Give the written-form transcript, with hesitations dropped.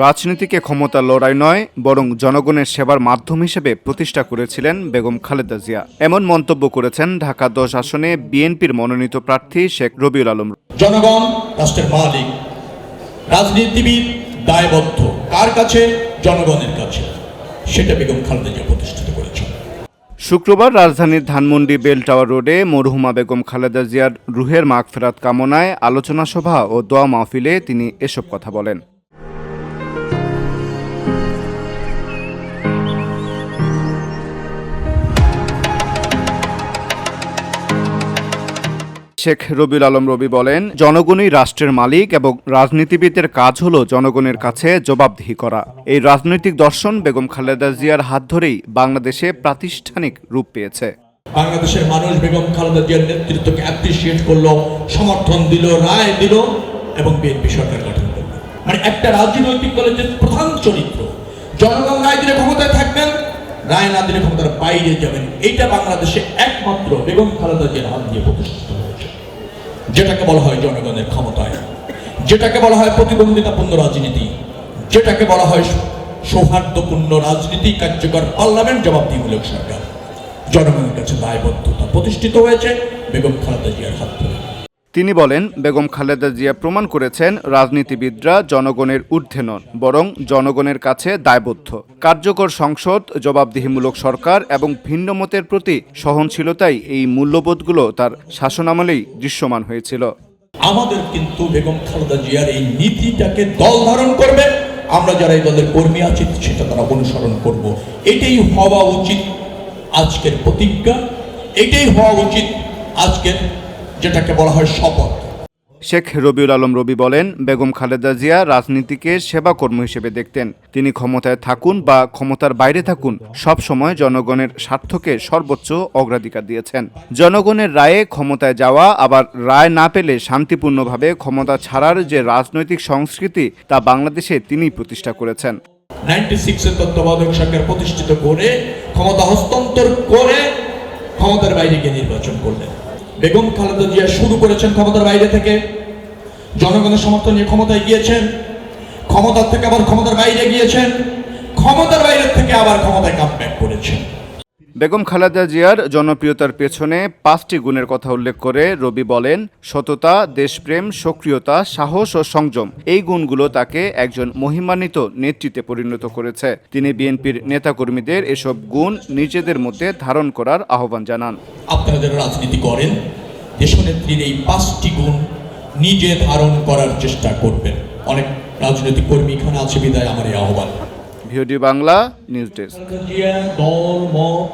রাজনীতিকে ক্ষমতার লড়াই নয় বরং জনগণের সেবার মাধ্যম হিসেবে প্রতিষ্ঠা করেছিলেন বেগম খালেদা জিয়া। এমন মন্তব্য করেছেন ঢাকা ১০ আসনে বিএনপির মনোনীত প্রার্থী শেখ রবিউল আলম। জনগণ রাষ্ট্রের মালিক, রাজনীতিবিদ দায়বদ্ধ কার কাছে? জনগণের কাছে। সেটা বেগম খালেদা জিয়া প্রতিষ্ঠিত করেছেন। শুক্রবার রাজধানীর ধানমন্ডি বেল টাওয়ার রোডে মরহুমা বেগম খালেদা জিয়ার রুহের মাগফিরাত কামনায় আলোচনা সভা ও দোয়া মাহফিলে তিনি এসব কথা বলেন। শেখ রবিউল আলম রবি বলেন, জনগণই রাষ্ট্রের মালিক এবং রাজনীতিবিদদের কাজ হলো জনগণের কাছে জবাবদিহি করা। এই রাজনৈতিক দর্শন বেগম খালেদা জিয়ার হাত ধরেই বাংলাদেশে প্রাতিষ্ঠানিক রূপ পেয়েছে। বাংলাদেশের মানুষ বেগম খালেদা জিয়ার নেতৃত্বকে অ্যাপ্রিশিয়েট করলো, সমর্থন দিল, রায় দিল এবং বিএনপি সরকার গঠন করল। মানে একটা রাজনৈতিক দলের যে প্রধান চরিত্র, জনগণ রায় দিলে ক্ষমতায় থাকবেন, রায় না দিলে ক্ষমতার বাইরে যাবেন, এইটা বাংলাদেশে একমাত্র বেগম খালেদা জিয়ার হাত দিয়ে প্রতিষ্ঠিত হয়েছে। যেটাকে বলা হয় জনগণের ক্ষমতায়ন, যেটাকে বলা হয় প্রতিদ্বন্দ্বিতাপূর্ণ রাজনীতি, যেটাকে বলা হয় সৌহার্দ্যপূর্ণ রাজনীতি, কার্যকর পার্লামেন্ট, জবাবদিহিমূলক সরকার, জনগণের কাছে দায়বদ্ধতা প্রতিষ্ঠিত হয়েছে বেগম খালেদা জিয়ার হাত ধরে। তিনি বলেন, বেগম খালেদা জিয়া প্রমাণ করেছেন রাজনীতিবিদরা জনগণের ঊর্ধ্বে নন, বরং জনগণের কাছে দায়বদ্ধ। কার্যকর সংসদ, জবাবদিহিমূলক সরকার এবং ভিন্নমতের প্রতি সহনশীলতাই এই মূল্যবোধগুলো তার শাসনামলেই দৃশ্যমান হয়েছিল। আমাদের কিন্তু বেগম খালেদা জিয়ার এই নীতিটাকে দল ধারণ করবে, আমরা যারা এই দলের কর্মী আছি সেটা তারা অনুসরণ করব। এটাই হওয়া উচিত আজকের প্রতিজ্ঞা, এটাই হওয়া উচিত আজকের যেটাকে বলা হয় শপথ। শেখ রবিউল আলম রবি বলেন, বেগম খালেদা জিয়া রাজনীতিকে সেবাকর্ম হিসেবে দেখতেন। তিনি ক্ষমতায় থাকুন বা ক্ষমতার বাইরে থাকুন, সব সময় জনগণের স্বার্থকে সর্বোচ্চ অগ্রাধিকার দিয়েছেন। জনগণের রায়ে ক্ষমতায় যাওয়া, আবার রায় না পেলে শান্তিপূর্ণভাবে ক্ষমতা ছাড়ার যে রাজনৈতিক সংস্কৃতি, তা বাংলাদেশে তিনিই প্রতিষ্ঠা করেছেন। 96 তত্ত্বাবধায়ক সরকার প্রতিষ্ঠিত করে ক্ষমতা হস্তান্তর করে ক্ষমতার বাইরে গিয়ে নির্বাচন করলেন। বেগম খালেদা জিয়া শুরু করেছেন ক্ষমতার বাইরে থেকে, জনগণের সমর্থন নিয়ে ক্ষমতায় গিয়েছেন, ক্ষমতার থেকে আবার ক্ষমতার বাইরে গিয়েছেন, ক্ষমতার বাইরে থেকে আবার ক্ষমতায় কামব্যাক করেছেন। বেগম খালেদা জিয়ার জনপ্রিয়তার পেছনে 5টি গুণের কথা উল্লেখ করে রবি বলেন, সততা, দেশপ্রেম, সক্রিয়তা, সাহস ও সংযম। এই গুণগুলো তাকে একজন মহিমান্বিত নেতৃত্বে পরিণত করেছে। তিনি বিএনপির নেতাকর্মীদের এসব গুণ নিজেদের মধ্যে ধারণ করার আহ্বান জানান। আপনারা যারা রাজনীতি করেন, দেশনেত্রীর এই 5টি গুণ নিজে ধারণ করার চেষ্টা করবেন। অনেক রাজনৈতিক কর্মী এখানে আছে বিদায় আমার এই আহ্বান। VOD Bangla news desk. দল মত